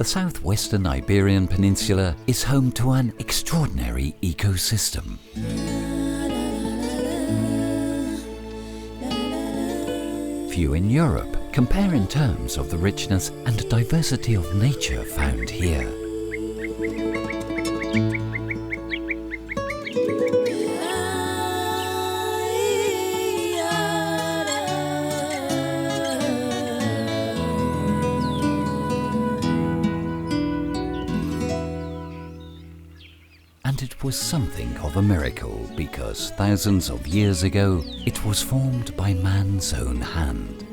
The southwestern Iberian Peninsula is home to an extraordinary ecosystem. Few in Europe compare in terms of the richness and diversity of nature found here. And it was something of a miracle because thousands of years ago it was formed by man's own hand.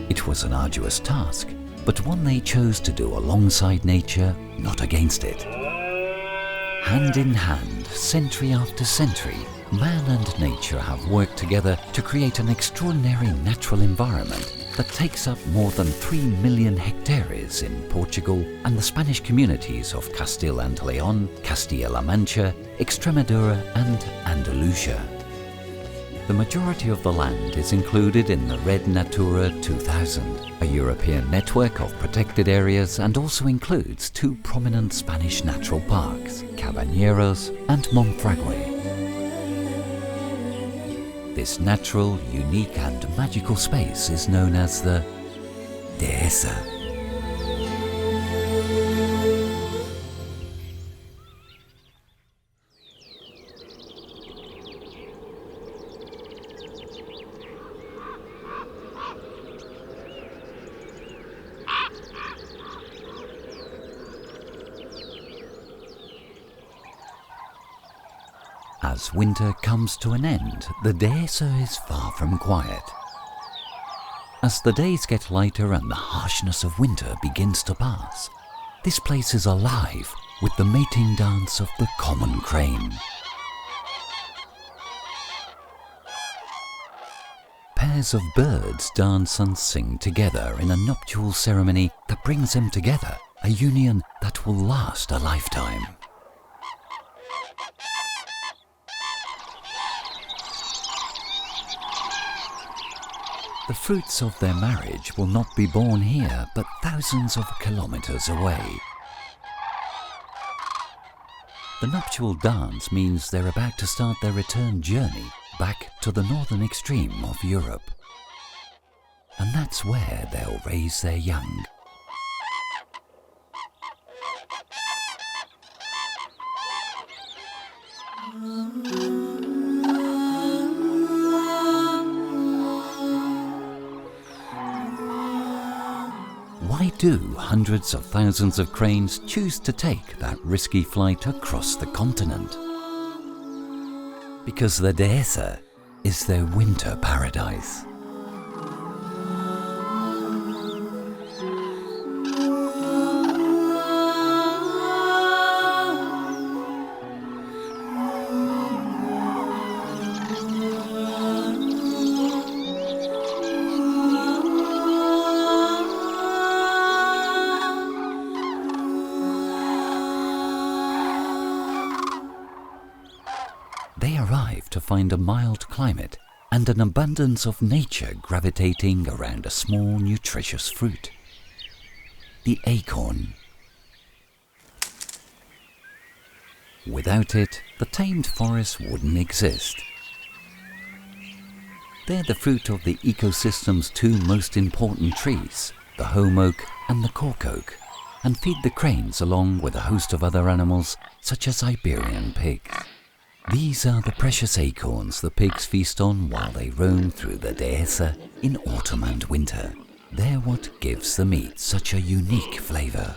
It was an arduous task, but one they chose to do alongside nature, not against it. Hand in hand, century after century, man and nature have worked together to create an extraordinary natural environment that takes up more than 3 million hectares in Portugal and the Spanish communities of Castile and León, Castilla-La Mancha, Extremadura and Andalusia. The majority of the land is included in the Red Natura 2000, a European network of protected areas, and also includes 2 prominent Spanish natural parks, Cabañeros and Monfragüe. This natural, unique and magical space is known as the Dehesa. As winter comes to an end, the Dehesa is far from quiet. As the days get lighter and the harshness of winter begins to pass, this place is alive with the mating dance of the common crane. Pairs of birds dance and sing together in a nuptial ceremony that brings them together, a union that will last a lifetime. The fruits of their marriage will not be born here, but thousands of kilometers away. The nuptial dance means they're about to start their return journey back to the northern extreme of Europe. And that's where they'll raise their young. Why do hundreds of thousands of cranes choose to take that risky flight across the continent? Because the Dehesa is their winter paradise. They arrive to find a mild climate and an abundance of nature gravitating around a small, nutritious fruit, the acorn. Without it, the tamed forest wouldn't exist. They're the fruit of the ecosystem's 2 most important trees, the holm oak and the cork oak, and feed the cranes along with a host of other animals such as Iberian pigs. These are the precious acorns the pigs feast on while they roam through the Dehesa in autumn and winter. They're what gives the meat such a unique flavor.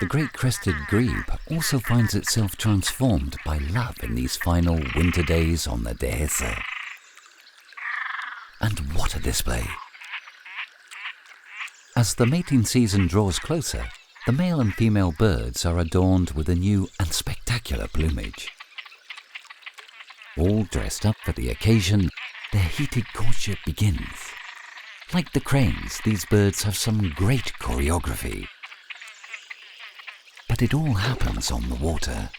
The great crested grebe also finds itself transformed by love in these final winter days on the Dehesa. And what a display! As the mating season draws closer, the male and female birds are adorned with a new and spectacular plumage. All dressed up for the occasion, their heated courtship begins. Like the cranes, these birds have some great choreography. But it all happens on the water.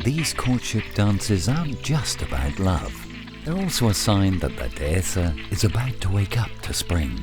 These courtship dances aren't just about love. They're also a sign that the Dehesa is about to wake up to spring.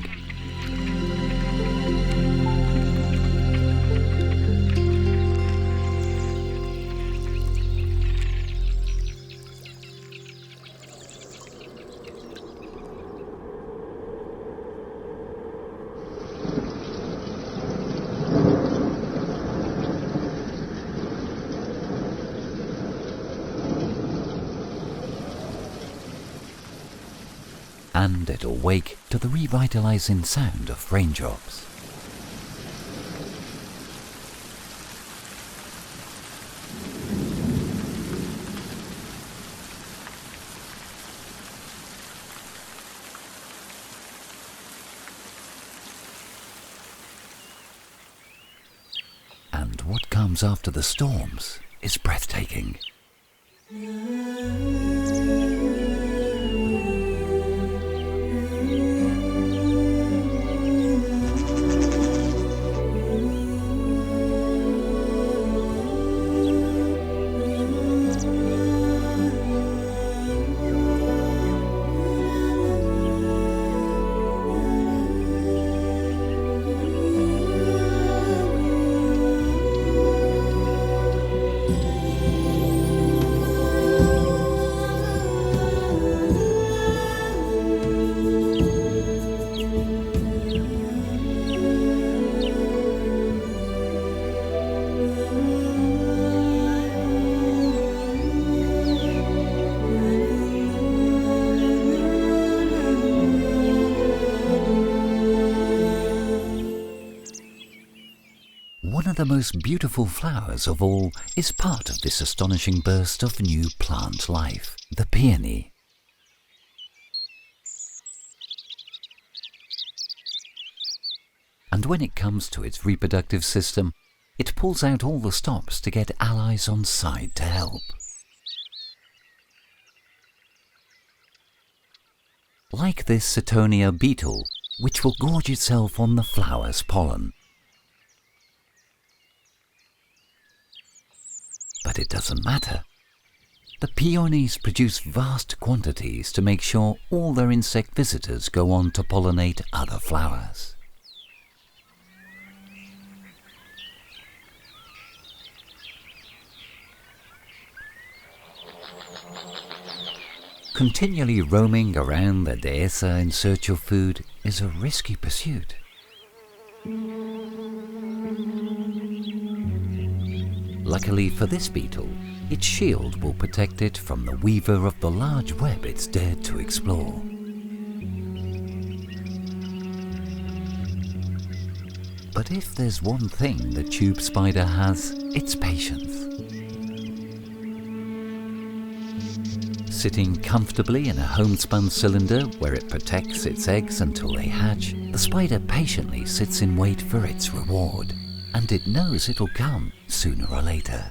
And it'll wake to the revitalizing sound of raindrops. And what comes after the storms is breathtaking. One of the most beautiful flowers of all is part of this astonishing burst of new plant life, the peony. And when it comes to its reproductive system, it pulls out all the stops to get allies on side to help. Like this Cetonia beetle, which will gorge itself on the flower's pollen. But it doesn't matter. The peonies produce vast quantities to make sure all their insect visitors go on to pollinate other flowers. Continually roaming around the Dehesa in search of food is a risky pursuit. Luckily for this beetle, its shield will protect it from the weaver of the large web it's dared to explore. But if there's one thing the tube spider has, it's patience. Sitting comfortably in a homespun cylinder where it protects its eggs until they hatch, the spider patiently sits in wait for its reward. And it knows it'll come sooner or later.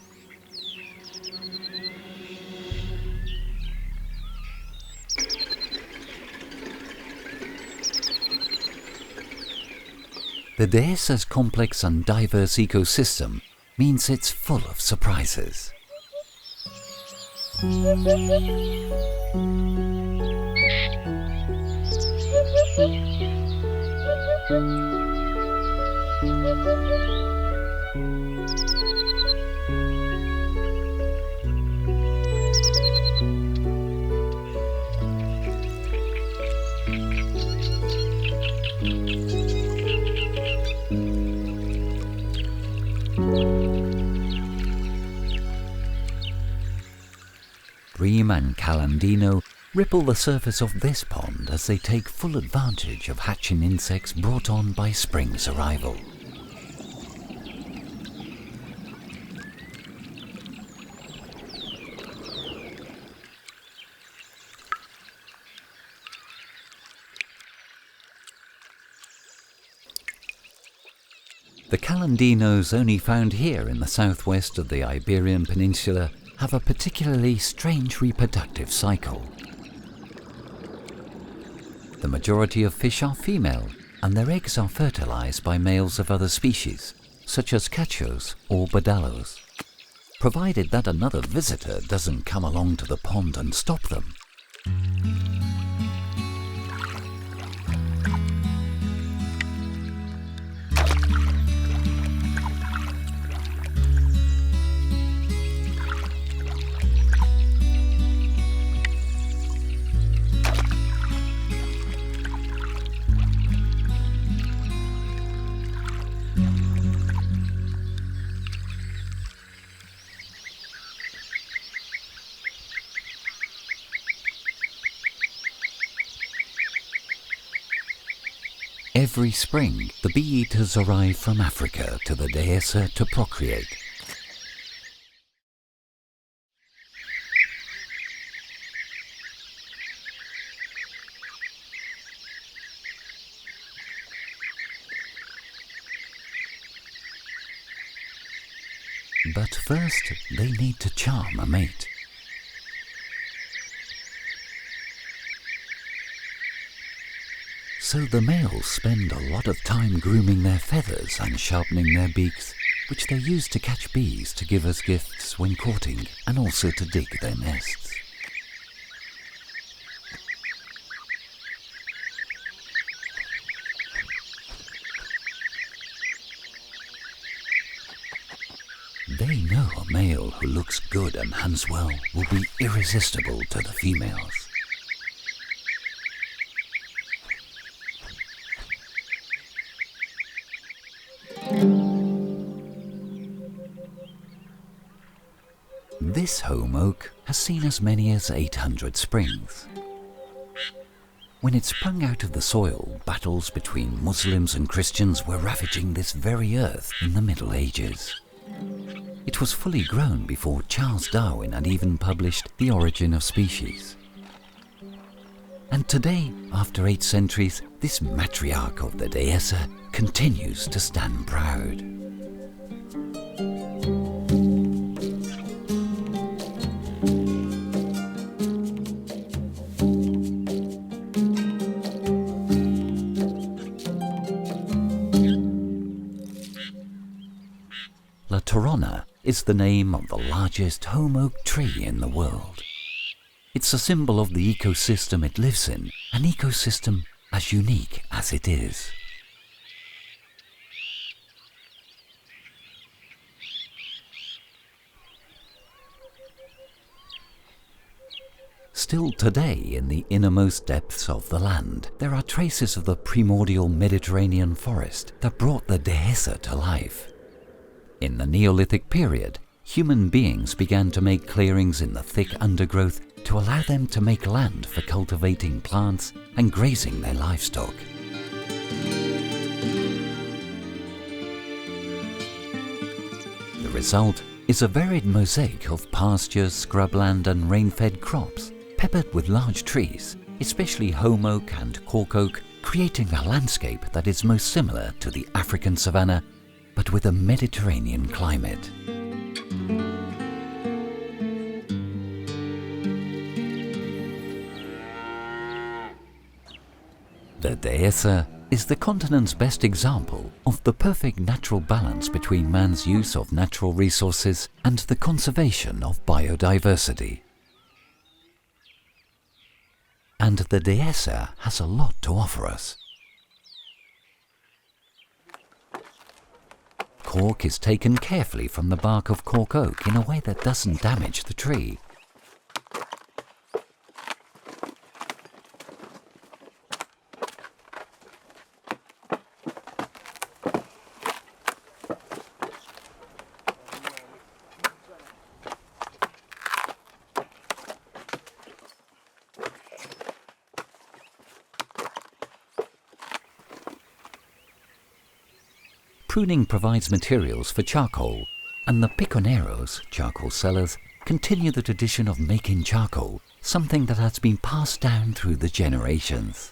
The Dehesa's complex and diverse ecosystem means it's full of surprises. Bream and calandino ripple the surface of this pond as they take full advantage of hatching insects brought on by spring's arrival. The calandinos, only found here in the southwest of the Iberian Peninsula, have a particularly strange reproductive cycle. The majority of fish are female, and their eggs are fertilized by males of other species, such as cachos or badallos, provided that another visitor doesn't come along to the pond and stop them. Every spring, the bee-eaters arrive from Africa to the Dehesa to procreate. But first, they need to charm a mate. So the males spend a lot of time grooming their feathers and sharpening their beaks, which they use to catch bees to give as gifts when courting and also to dig their nests. They know a male who looks good and hunts well will be irresistible to the females. This holm oak has seen as many as 800 springs. When it sprung out of the soil, battles between Muslims and Christians were ravaging this very earth in the Middle Ages. It was fully grown before Charles Darwin had even published The Origin of Species. And today, after 8 centuries, this matriarch of the Dehesa continues to stand proud. La Torona is the name of the largest holm oak tree in the world. It's a symbol of the ecosystem it lives in, an ecosystem as unique as it is. Still today, in the innermost depths of the land, there are traces of the primordial Mediterranean forest that brought the Dehesa to life. In the Neolithic period, human beings began to make clearings in the thick undergrowth to allow them to make land for cultivating plants and grazing their livestock. The result is a varied mosaic of pastures, scrubland and rain-fed crops, peppered with large trees, especially holm oak and cork oak, creating a landscape that is most similar to the African savanna, but with a Mediterranean climate. The Dehesa is the continent's best example of the perfect natural balance between man's use of natural resources and the conservation of biodiversity. And the Dehesa has a lot to offer us. cork is taken carefully from the bark of cork oak in a way that doesn't damage the tree. Pruning provides materials for charcoal, and the piconeros, charcoal sellers, continue the tradition of making charcoal, something that has been passed down through the generations.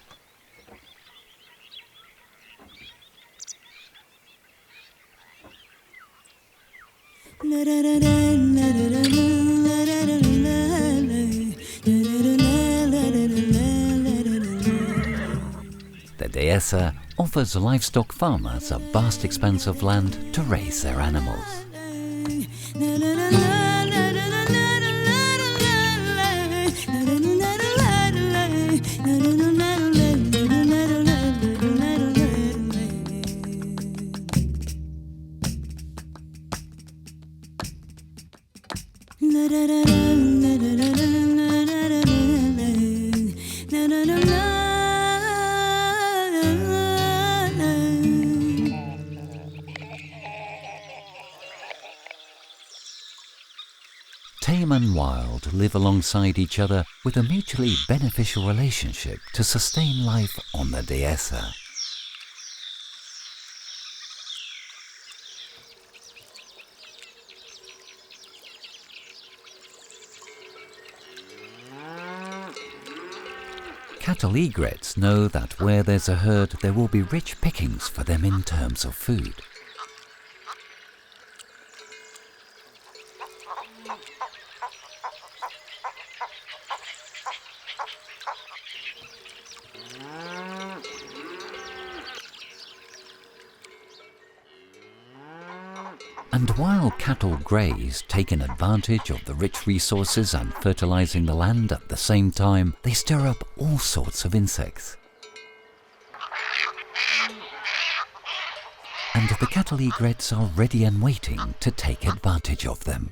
The Dehesa offers livestock farmers a vast expanse of land to raise their animals. Tame and wild live alongside each other with a mutually beneficial relationship to sustain life on the Dehesa. Cattle egrets know that where there's a herd there will be rich pickings for them in terms of food. And while cattle graze, taking advantage of the rich resources and fertilizing the land at the same time, they stir up all sorts of insects. And the cattle egrets are ready and waiting to take advantage of them.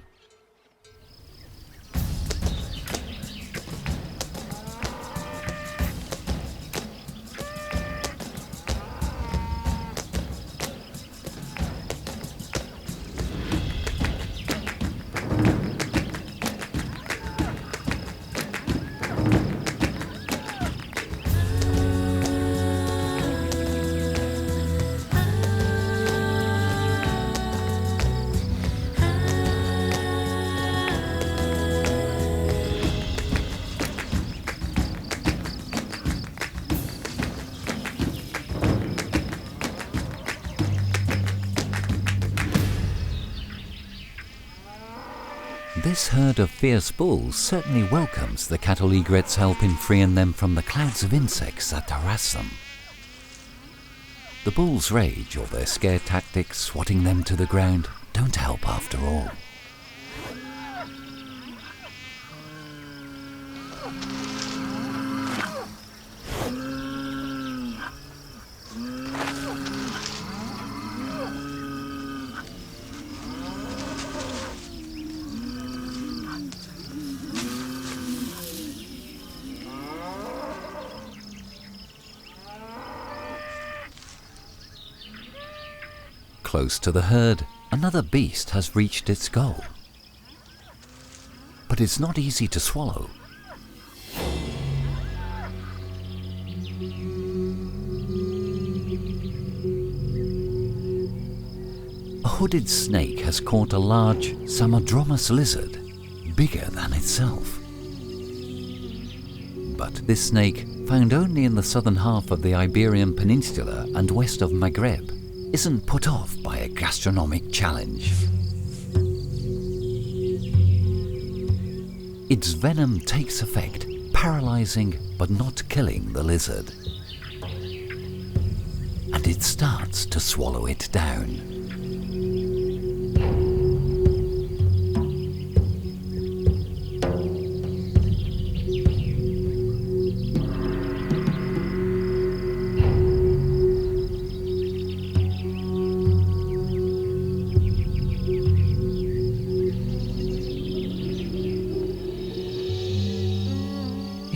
This herd of fierce bulls certainly welcomes the cattle egrets' help in freeing them from the clouds of insects that harass them. The bulls' rage or their scare tactics swatting them to the ground don't help after all. Close to the herd, another beast has reached its goal. But it's not easy to swallow. A hooded snake has caught a large Samodromus lizard, bigger than itself. But this snake, found only in the southern half of the Iberian Peninsula and west of Maghreb, isn't put off by a gastronomic challenge. Its venom takes effect, paralyzing but not killing the lizard. And it starts to swallow it down.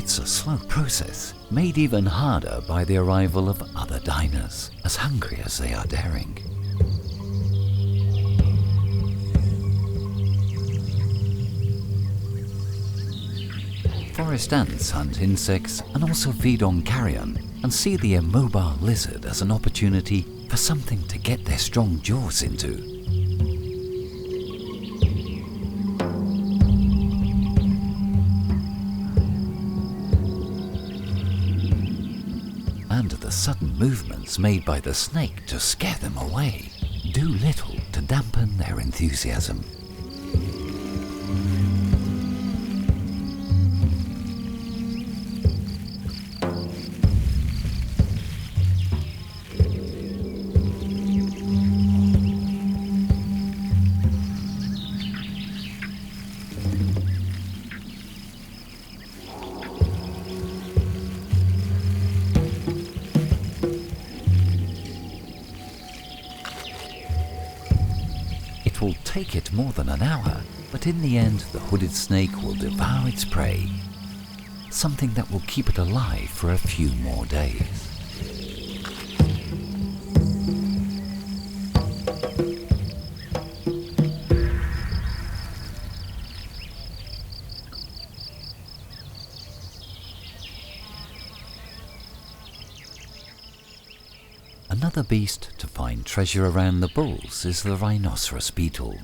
It's a slow process, made even harder by the arrival of other diners, as hungry as they are daring. Forest ants hunt insects and also feed on carrion, and see the immobile lizard as an opportunity for something to get their strong jaws into. And the sudden movements made by the snake to scare them away do little to dampen their enthusiasm. It will take it more than an hour, but in the end the hooded snake will devour its prey, something that will keep it alive for a few more days. Another beast to find treasure around the bulls is the rhinoceros beetle.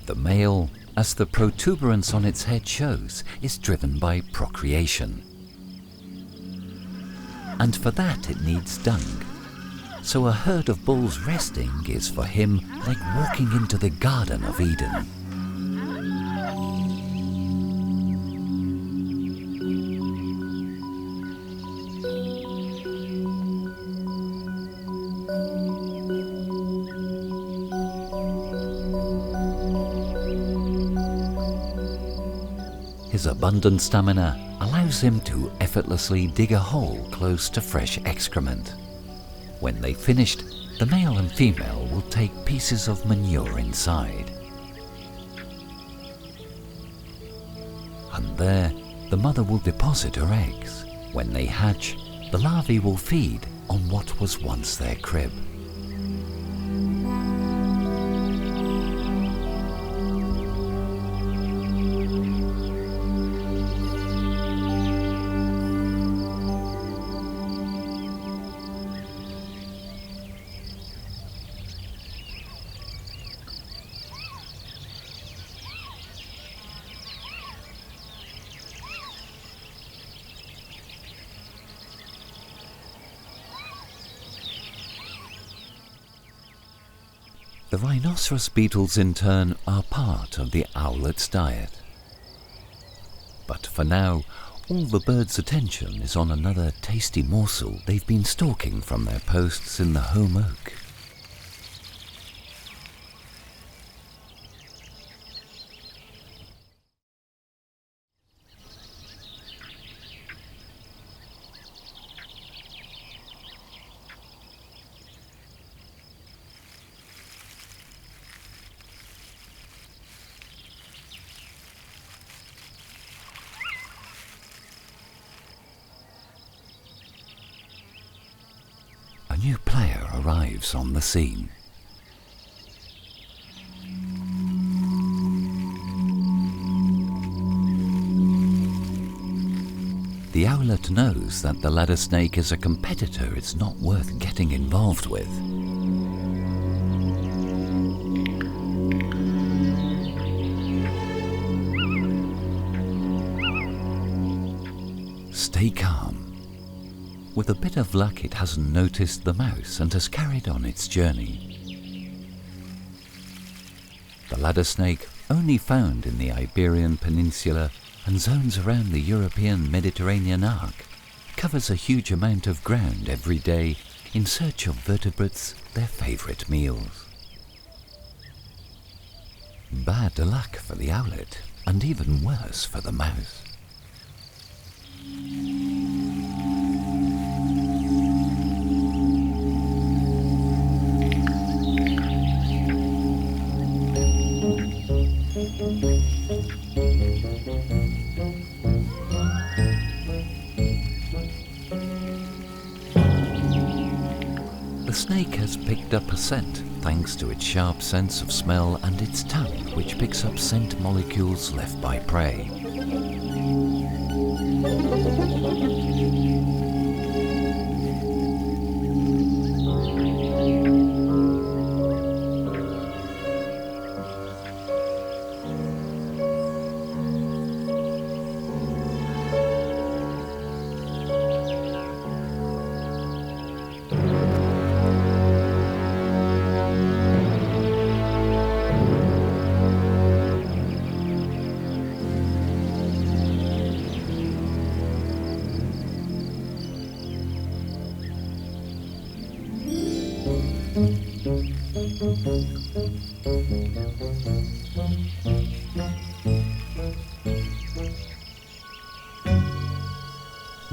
The male, as the protuberance on its head shows, is driven by procreation. And for that it needs dung. So a herd of bulls resting is for him like walking into the Garden of Eden. His abundant stamina allows him to effortlessly dig a hole close to fresh excrement. When they've finished, the male and female will take pieces of manure inside. And there, the mother will deposit her eggs. When they hatch, the larvae will feed on what was once their crib. The rhinoceros beetles in turn are part of the owlet's diet. But for now, all the birds' attention is on another tasty morsel they've been stalking from their posts in the home oak. A new player arrives on the scene. The owlet knows that the ladder snake is a competitor it's not worth getting involved with. Stay calm. With a bit of luck, it hasn't noticed the mouse and has carried on its journey. The ladder snake, only found in the Iberian Peninsula and zones around the European Mediterranean arc, covers a huge amount of ground every day in search of vertebrates, their favorite meals. Bad luck for the owlet, and even worse for the mouse. The snake has picked up a scent thanks to its sharp sense of smell and its tongue, which picks up scent molecules left by prey.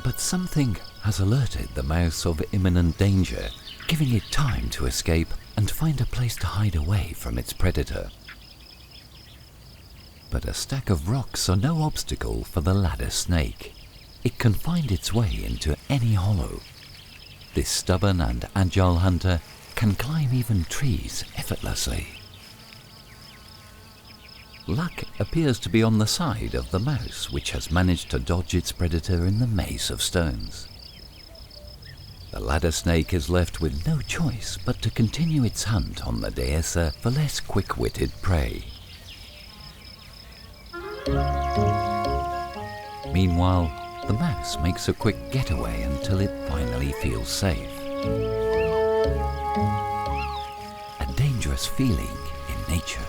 But something has alerted the mouse of imminent danger, giving it time to escape and find a place to hide away from its predator. But a stack of rocks are no obstacle for the ladder snake. It can find its way into any hollow. This stubborn and agile hunter can climb even trees effortlessly. Luck appears to be on the side of the mouse, which has managed to dodge its predator in the maze of stones. The ladder snake is left with no choice but to continue its hunt on the Dehesa for less quick-witted prey. Meanwhile, the mouse makes a quick getaway until it finally feels safe. A dangerous feeling in nature.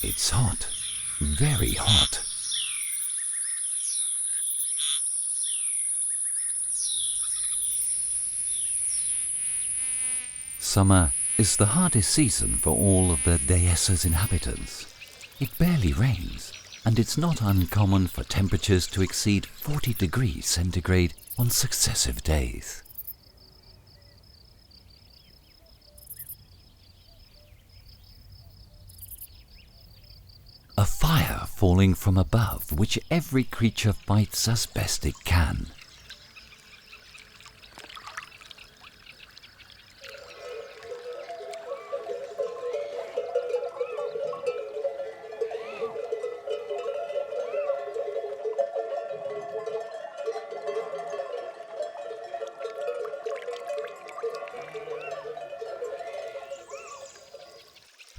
It's hot, very hot. Summer is the hardest season for all of the Dehesa's inhabitants. It barely rains, and it's not uncommon for temperatures to exceed 40 degrees centigrade on successive days. A fire falling from above, which every creature fights as best it can.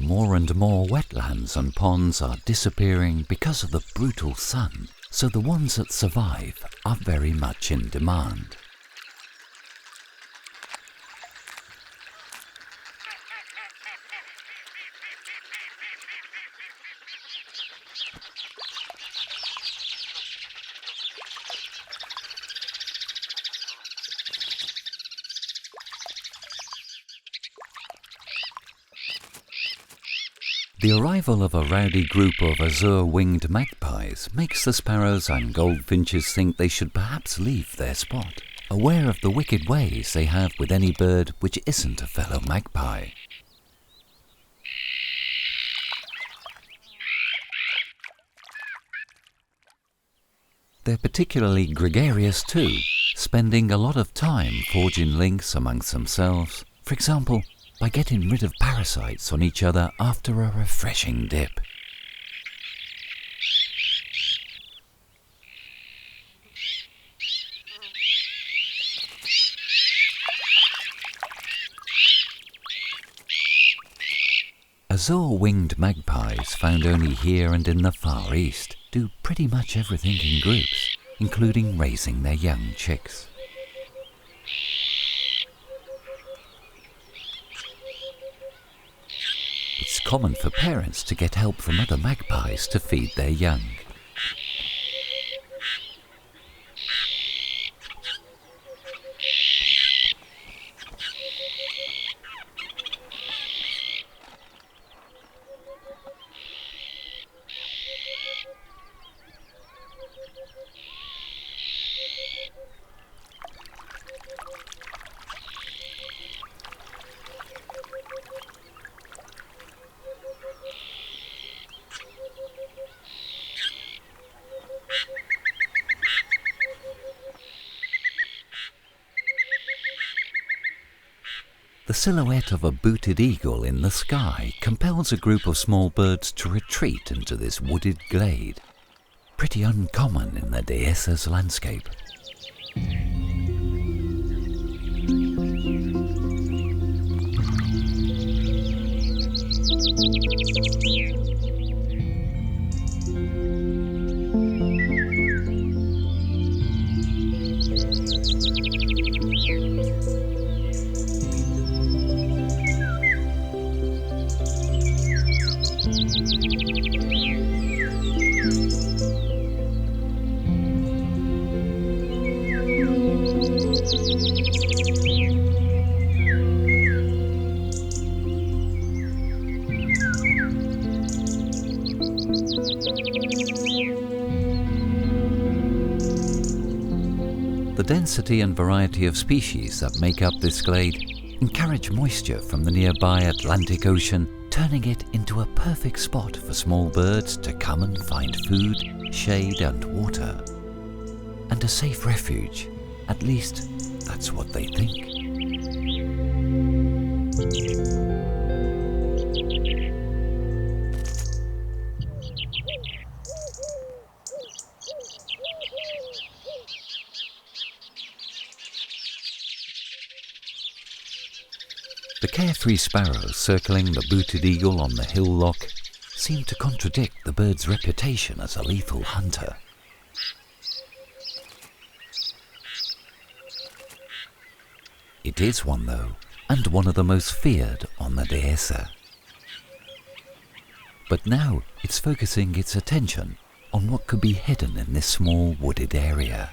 More and more wetlands and ponds are disappearing because of the brutal sun, so the ones that survive are very much in demand. The arrival of a rowdy group of azure-winged magpies makes the sparrows and goldfinches think they should perhaps leave their spot, aware of the wicked ways they have with any bird which isn't a fellow magpie. they're particularly gregarious too, spending a lot of time forging links amongst themselves, for example, by getting rid of parasites on each other after a refreshing dip. Azure-winged magpies, found only here and in the Far East, do pretty much everything in groups, including raising their young chicks. It's common for parents to get help from other magpies to feed their young. The silhouette of a booted eagle in the sky compels a group of small birds to retreat into this wooded glade, pretty uncommon in the Dehesa's landscape. The density and variety of species that make up this glade encourage moisture from the nearby Atlantic Ocean, turning it into a perfect spot for small birds to come and find food, shade and water. And a safe refuge, at least that's what they think. The carefree sparrows circling the booted eagle on the hillock seem to contradict the bird's reputation as a lethal hunter. It is one though, and one of the most feared on the Dehesa. But now it's focusing its attention on what could be hidden in this small wooded area.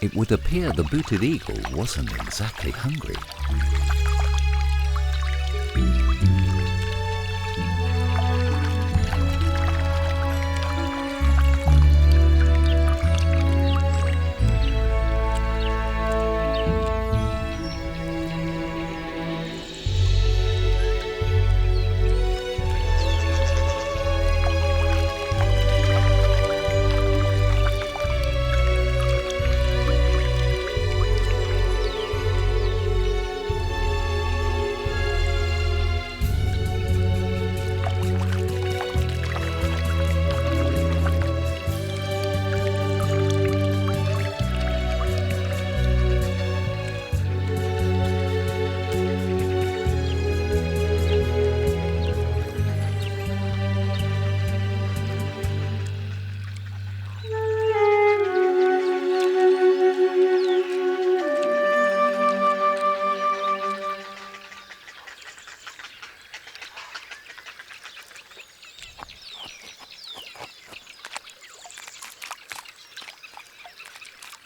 It would appear the booted eagle wasn't exactly hungry.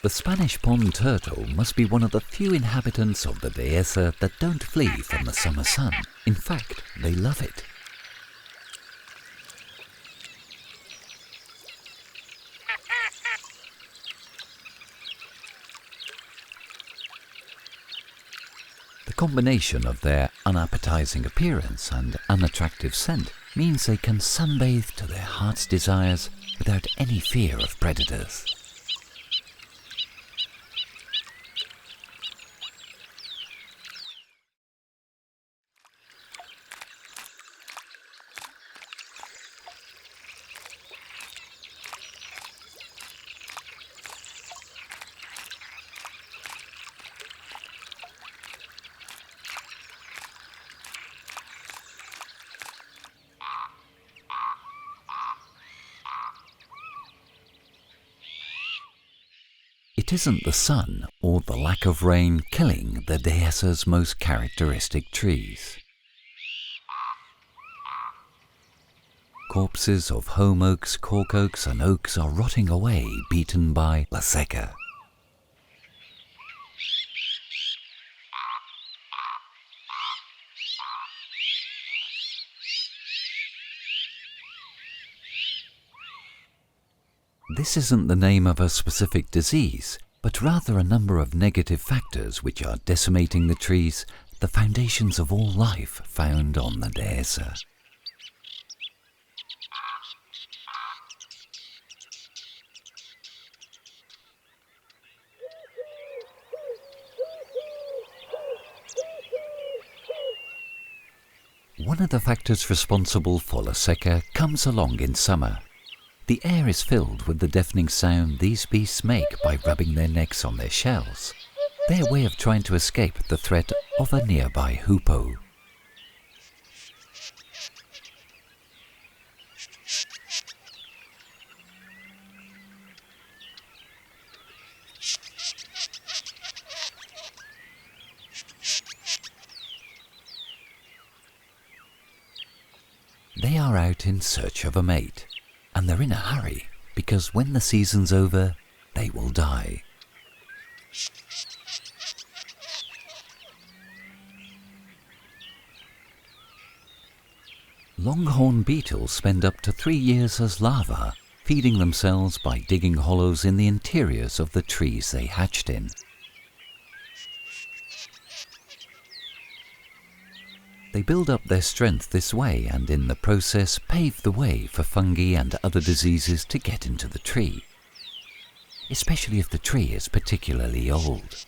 The Spanish pond turtle must be one of the few inhabitants of the Dehesa that don't flee from the summer sun. In fact, they love it. The combination of their unappetizing appearance and unattractive scent means they can sunbathe to their heart's desires without any fear of predators. It isn't the sun or the lack of rain killing the Dehesa's most characteristic trees. Corpses of holm oaks, cork oaks and oaks are rotting away, beaten by la seca. This isn't the name of a specific disease, but rather a number of negative factors which are decimating the trees, the foundations of all life found on the Dehesa. One of the factors responsible for la seca comes along in summer. The air is filled with the deafening sound these beasts make by rubbing their necks on their shells, their way of trying to escape the threat of a nearby hoopoe. They are out in search of a mate. And they're in a hurry, because when the season's over, they will die. Longhorn beetles spend up to 3 years as larvae, feeding themselves by digging hollows in the interiors of the trees they hatched in. They build up their strength this way and in the process pave the way for fungi and other diseases to get into the tree, especially if the tree is particularly old.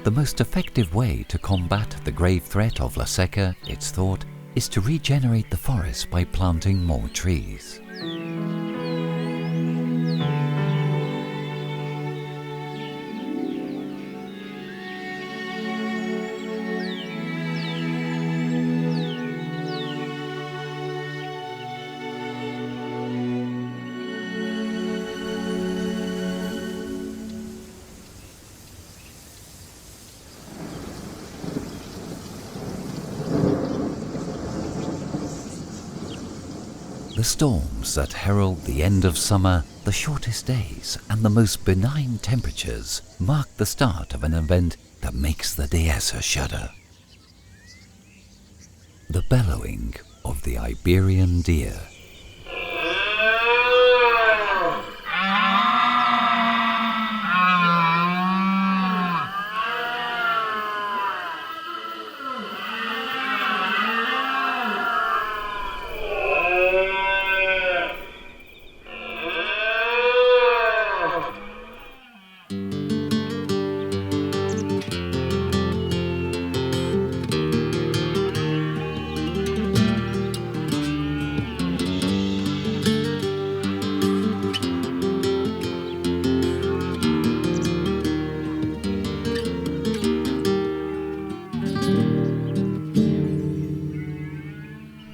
The most effective way to combat the grave threat of la seca, it's thought, is to regenerate the forest by planting more trees. The storms that herald the end of summer, the shortest days and the most benign temperatures mark the start of an event that makes the Dehesa shudder. The bellowing of the Iberian deer.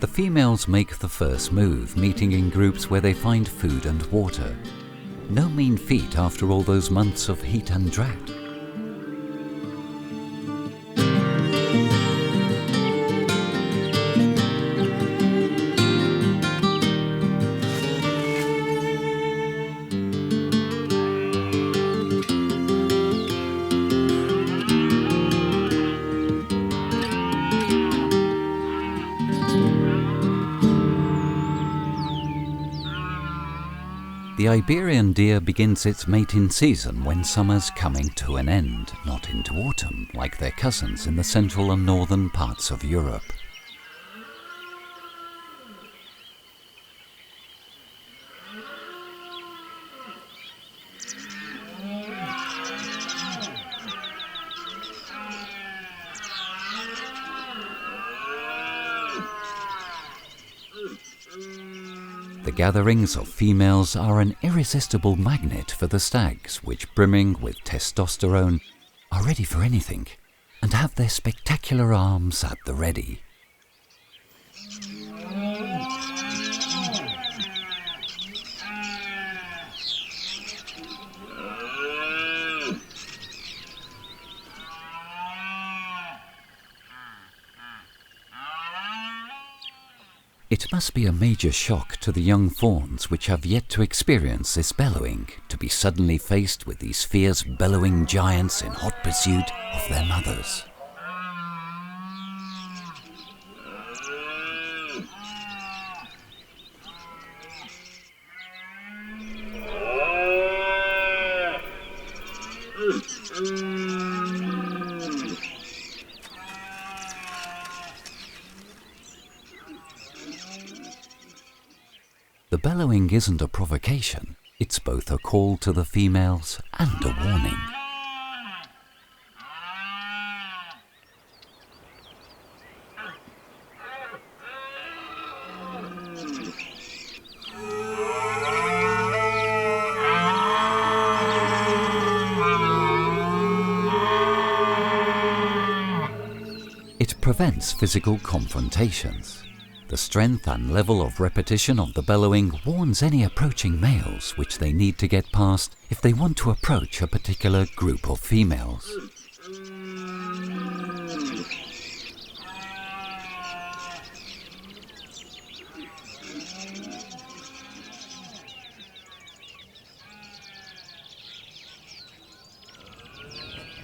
The females make the first move, meeting in groups where they find food and water. No mean feat after all those months of heat and drought. The Iberian deer begins its mating season when summer's coming to an end, not into autumn like their cousins in the central and northern parts of Europe. The gatherings of females are an irresistible magnet for the stags, which, brimming with testosterone, are ready for anything and have their spectacular arms at the ready. It must be a major shock to the young fawns which have yet to experience this bellowing, to be suddenly faced with these fierce bellowing giants in hot pursuit of their mothers. The bellowing isn't a provocation, it's both a call to the females and a warning. It prevents physical confrontations. The strength and level of repetition of the bellowing warns any approaching males which they need to get past if they want to approach a particular group of females.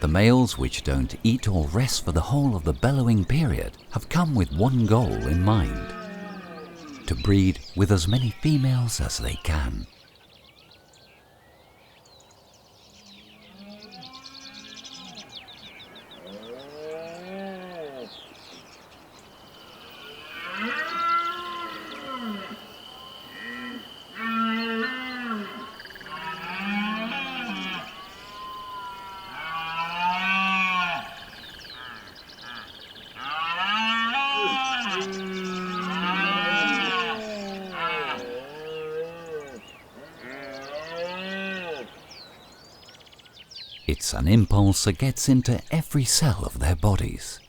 The males which don't eat or rest for the whole of the bellowing period have come with one goal in mind: to breed with as many females as they can. It's an impulse that gets into every cell of their bodies.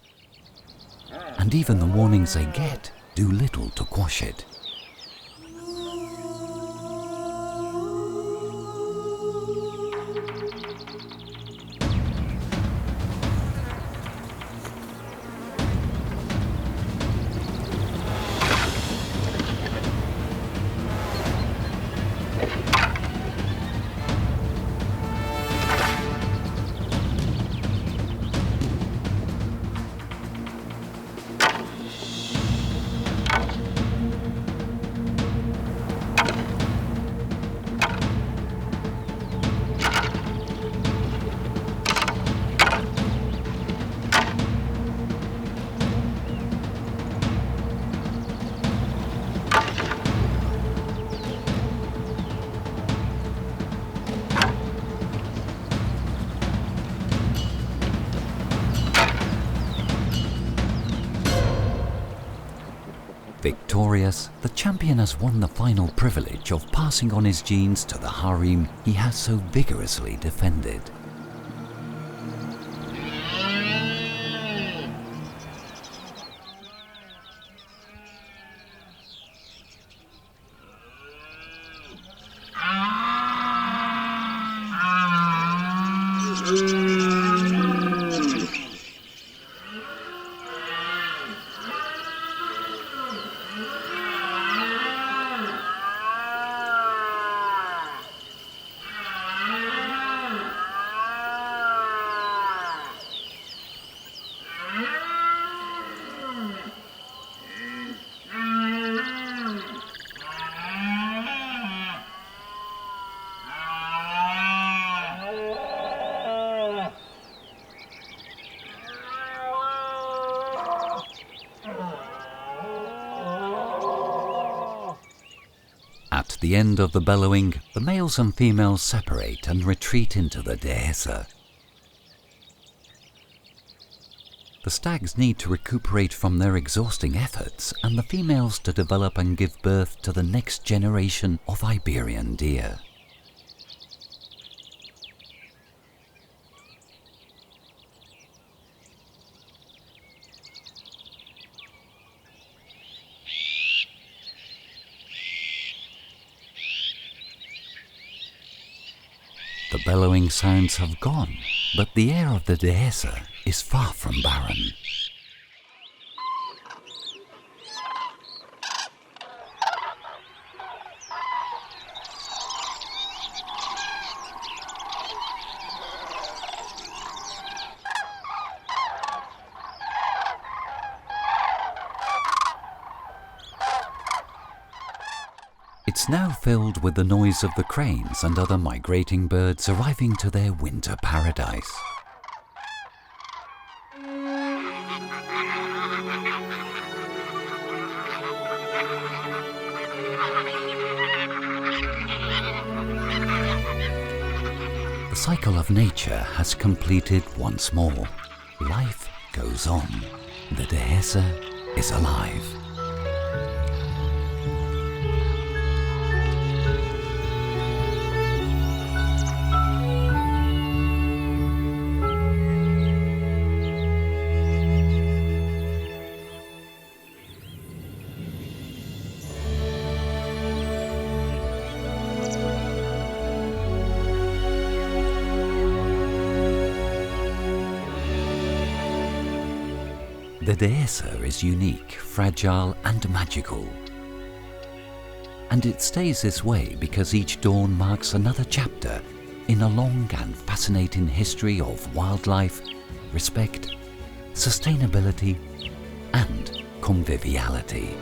And even the warnings they get do little to quash it. Victorious, the champion has won the final privilege of passing on his genes to the harem he has so vigorously defended. At the end of the bellowing, the males and females separate and retreat into the Dehesa. The stags need to recuperate from their exhausting efforts, and the females to develop and give birth to the next generation of Iberian deer. The bellowing sounds have gone, but the air of the Dehesa is far from barren. It's now filled with the noise of the cranes and other migrating birds arriving to their winter paradise. The cycle of nature has completed once more. Life goes on. The Dehesa is alive. The Dehesa is unique, fragile and magical. And it stays this way because each dawn marks another chapter in a long and fascinating history of wildlife, respect, sustainability and conviviality.